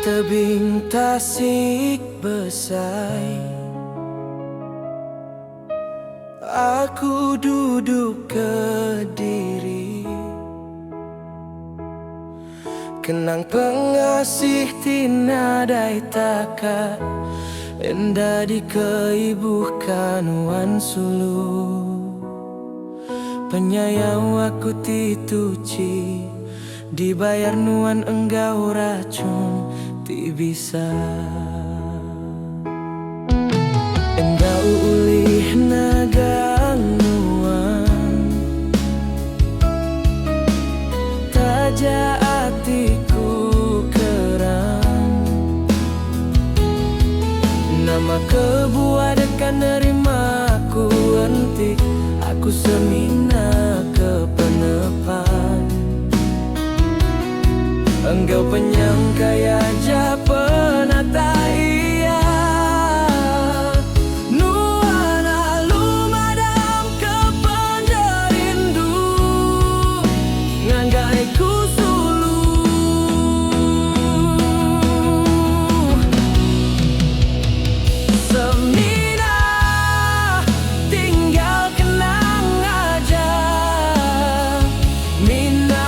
Tebing Tasik Besai, aku duduk Kediri, kenang pengasih tinadai taka, endah di keibukan wan sulu. Penyayau aku tituci, dibayar nuan enggau racun ti bisa. Enggau ulih nagang nuan, taja atiku kerang. Nama kebuah dekan nerima aku entik, aku semina ke penepan. Enggau penyangkaya ja penata iya, nuana lumadam ke penjerindu, nganggai ku sulu. Semina tinggal kenang aja, mina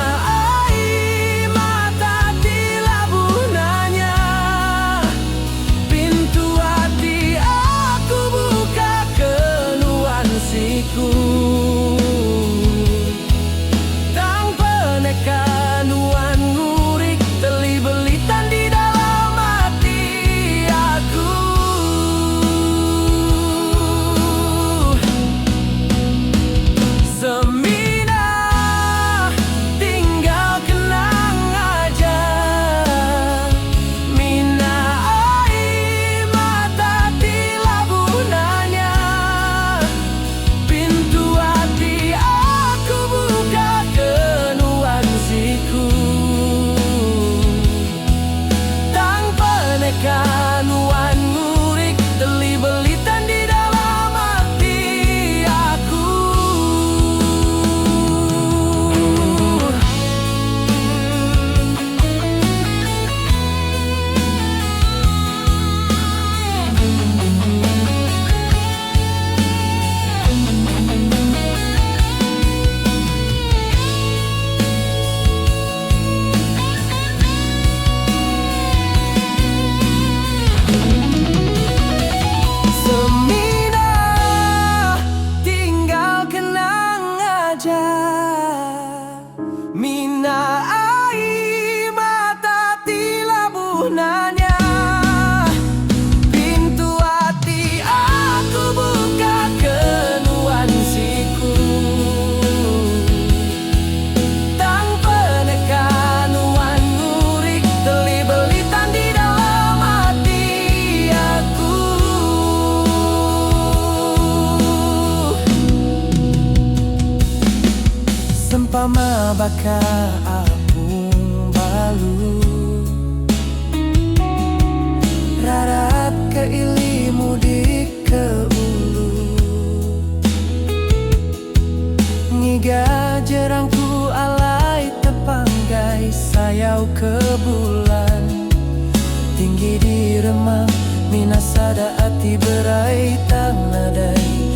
sempama baka apung balu, rarat ke ilimu di ke ulu, ngiga jerangku alai tepanggai sayau ke bulan, tinggi di remang minasada ati berai tanadai.